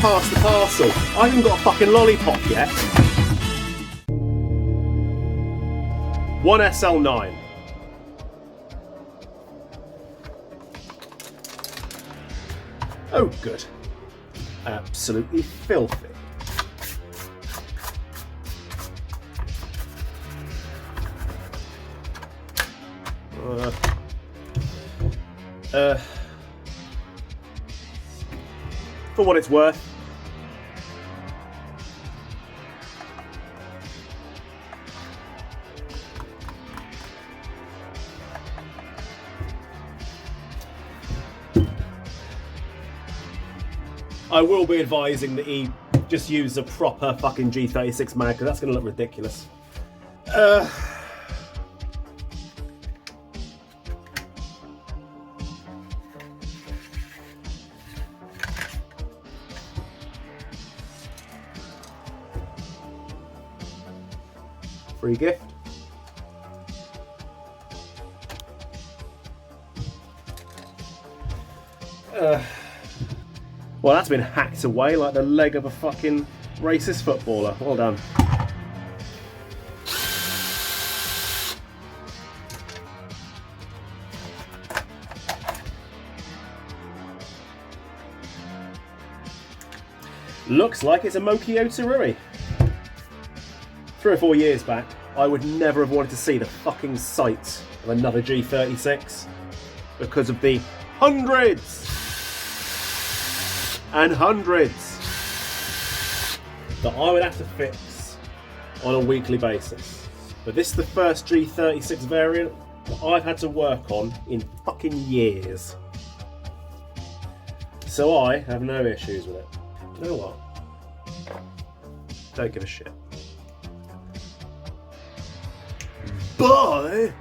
pass the parcel. I haven't got a fucking lollipop yet. One SL9. Oh, good. Absolutely filthy. For what it's worth, I will be advising that he just use a proper fucking G36 mag, because that's going to look ridiculous. Free gift. Well, that's been hacked away like the leg of a fucking racist footballer. Well done. Looks like it's a Mokyo Tarui. 3 or 4 years back, I would never have wanted to see the fucking sight of another G36 because of the hundreds and hundreds that I would have to fix on a weekly basis. But this is the first G36 variant that I've had to work on in fucking years. So I have no issues with it. You know what? Don't give a shit. Bye!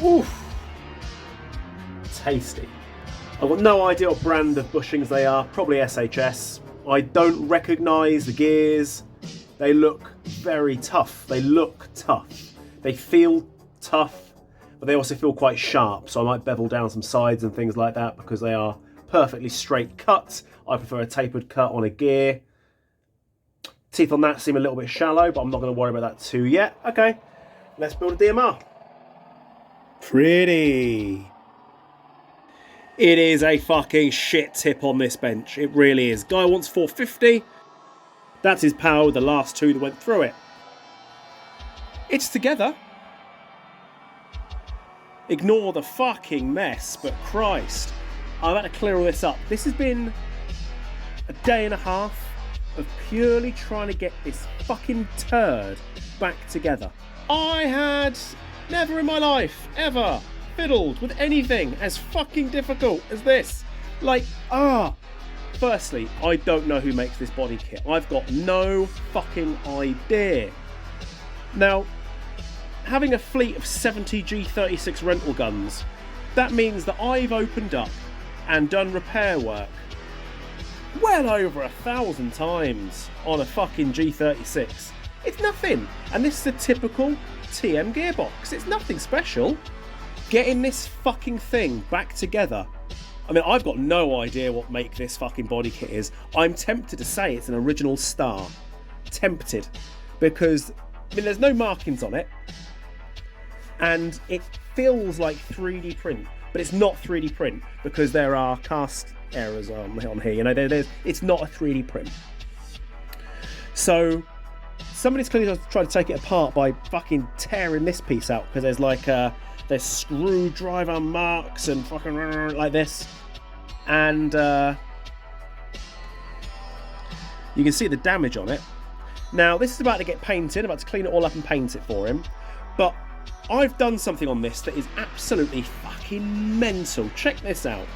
Oof. Tasty. I've got no idea what brand of bushings they are, probably SHS. I don't recognise the gears. They look very tough. They look tough. They feel tough, but they also feel quite sharp, so I might bevel down some sides and things like that because they are perfectly straight cut. I prefer a tapered cut on a gear. Teeth on that seem a little bit shallow, but I'm not going to worry about that too yet. Okay, let's build a DMR. Pretty. It is a fucking shit tip on this bench. It really is. Guy wants 450. That's his power with the last two that went through it. It's together. Ignore the fucking mess, but Christ. I've had to clear all this up. This has been a day and a half of purely trying to get this fucking turd back together. I had never in my life, ever, fiddled with anything as fucking difficult as this. Like, firstly, I don't know who makes this body kit. I've got no fucking idea. Now, having a fleet of 70 G36 rental guns, that means that I've opened up and done repair work well over 1,000 times on a fucking G36. It's nothing. And this is a typical TM gearbox. It's nothing special. Getting this fucking thing back together. I mean, I've got no idea what make this fucking body kit is. I'm tempted to say it's an original Star. Tempted. Because, I mean, there's no markings on it. And it feels like 3D print. But it's not 3D print because there are cast errors on here. You know, it's not a 3D print. So somebody's clearly tried to take it apart by fucking tearing this piece out because there's like there's screwdriver marks and fucking like this, and you can see the damage on it. Now this is about to get painted. I'm about to clean it all up and paint it for him, but I've done something on this that is absolutely fucking mental. Check this out.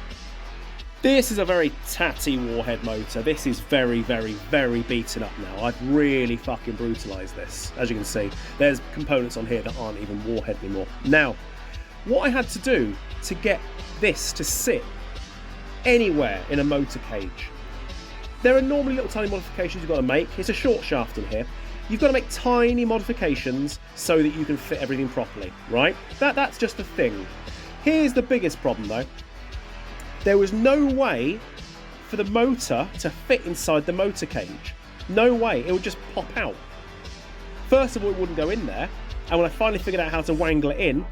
This is a very tatty warhead motor. This is very, very, very beaten up now. I've really fucking brutalised this. As you can see, there's components on here that aren't even warhead anymore. Now, what I had to do to get this to sit anywhere in a motor cage, there are normally little tiny modifications you've got to make. It's a short shaft in here. You've got to make tiny modifications so that you can fit everything properly, right? That's just the thing. Here's the biggest problem though. There was no way for the motor to fit inside the motor cage. No way, it would just pop out. First of all, it wouldn't go in there, and when I finally figured out how to wangle it in,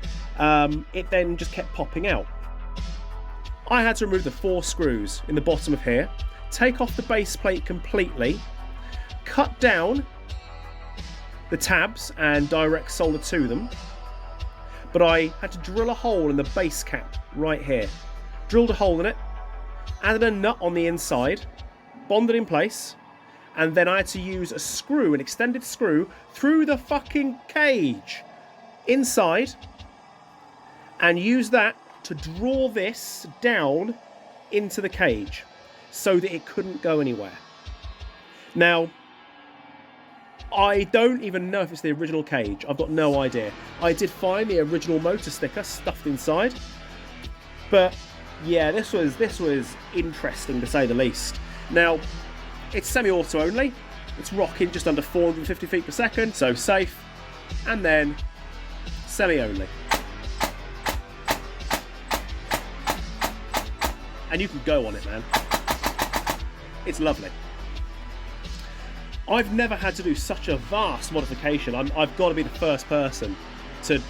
it then just kept popping out. I had to remove the 4 screws in the bottom of here, take off the base plate completely, cut down the tabs and direct solder to them, but I had to drill a hole in the base cap right here. Drilled a hole in it, added a nut on the inside, bonded in place, and then I had to use a screw, an extended screw, through the fucking cage inside, and use that to draw this down into the cage so that it couldn't go anywhere. Now, I don't even know if it's the original cage. I've got no idea. I did find the original motor sticker stuffed inside, but yeah, this was interesting to say the least. Now, it's semi-auto only. It's rocking just under 450 feet per second, so safe. And then semi-only. And you can go on it, man. It's lovely. I've never had to do such a vast modification. I've got to be the first person to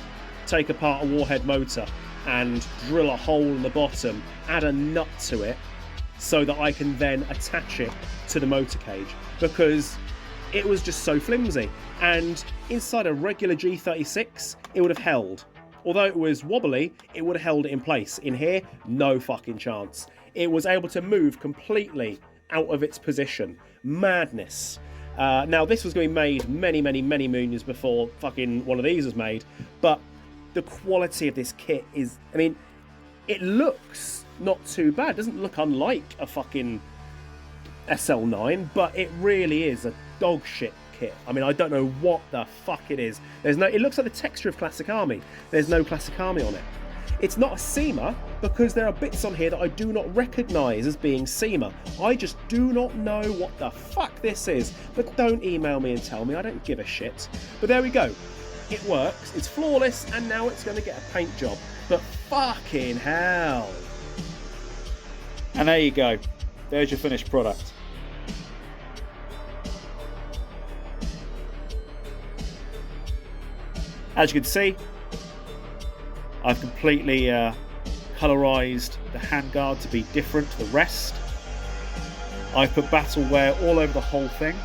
take apart a warhead motor and drill a hole in the bottom, add a nut to it so that I can then attach it to the motor cage, because it was just so flimsy. And inside a regular G36, it would have held. Although it was wobbly, it would have held it in place. In here, no fucking chance. It was able to move completely out of its position. Madness. Now, this was going to be made many moons before fucking one of these was made, but the quality of this kit is, I mean, it looks not too bad. It doesn't look unlike a fucking SL9, but it really is a dog shit kit. I mean, I don't know what the fuck it is. It looks like the texture of Classic Army. There's no Classic Army on it. It's not a SEMA because there are bits on here that I do not recognise as being SEMA. I just do not know what the fuck this is. But don't email me and tell me, I don't give a shit. But there we go. It works, it's flawless, and now it's going to get a paint job. But fucking hell. And there you go. There's your finished product. As you can see, I've completely colorised the handguard to be different to the rest. I've put battle wear all over the whole thing.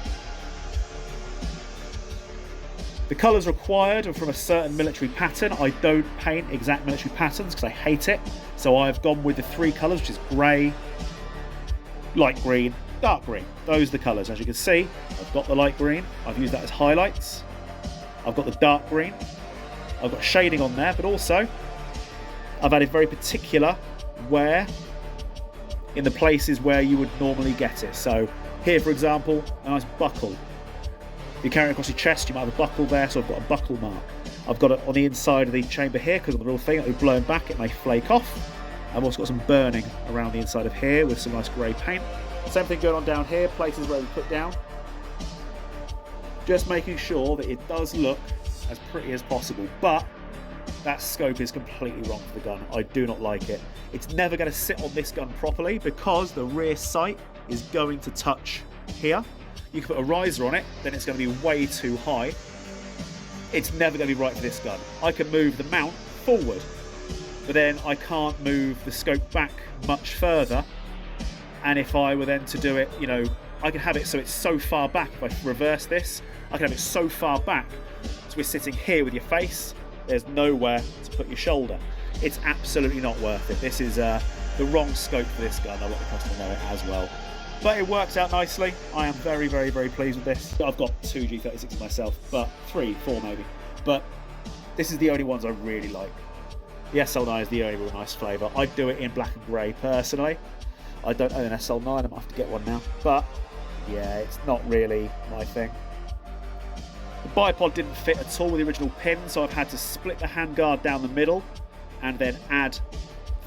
The colours required are from a certain military pattern. I don't paint exact military patterns because I hate it. So I've gone with the 3 colours, which is grey, light green, dark green. Those are the colours. As you can see, I've got the light green. I've used that as highlights. I've got the dark green. I've got shading on there, but also I've added very particular wear in the places where you would normally get it. So here, for example, a nice buckle. If you carry it across your chest, you might have a buckle there, so I've got a buckle mark. I've got it on the inside of the chamber here, because of the real thing, it'll be blown back, it may flake off. I've also got some burning around the inside of here with some nice grey paint. Same thing going on down here, places where we put down. Just making sure that it does look as pretty as possible, but that scope is completely wrong for the gun. I do not like it. It's never going to sit on this gun properly because the rear sight is going to touch here. You can put a riser on it, then it's going to be way too high. It's never going to be right for this gun. I can move the mount forward, but then I can't move the scope back much further. And if I were then to do it, you know, I can have it so it's so far back. If I reverse this, I can have it so far back so we're sitting here with your face, there's nowhere to put your shoulder. It's absolutely not worth it. This is the wrong scope for this gun. I'll let the customer know it as well. But it works out nicely. I am very pleased with this. I've got 2 G36s myself, but 3, 4 maybe. But this is the only ones I really like. The SL9 is the only real nice flavour. I'd do it in black and grey personally. I don't own an SL9, I might have to get one now. But yeah, it's not really my thing. The bipod didn't fit at all with the original pin, so I've had to split the handguard down the middle and then add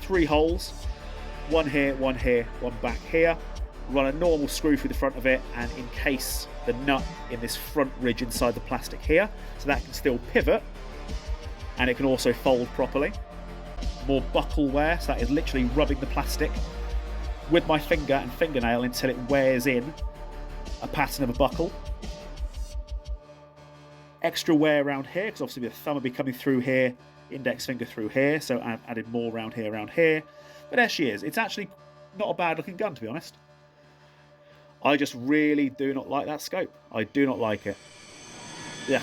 3 holes. One here, one back here. Run a normal screw through the front of it and encase the nut in this front ridge inside the plastic here, so that can still pivot and it can also fold properly. More buckle wear, so that is literally rubbing the plastic with my finger and fingernail until it wears in a pattern of a buckle. Extra wear around here, because obviously the thumb will be coming through here, index finger through here, so I've added more around here. But there she is. It's actually not a bad looking gun, to be honest. I just really do not like that scope. I do not like it. Yeah.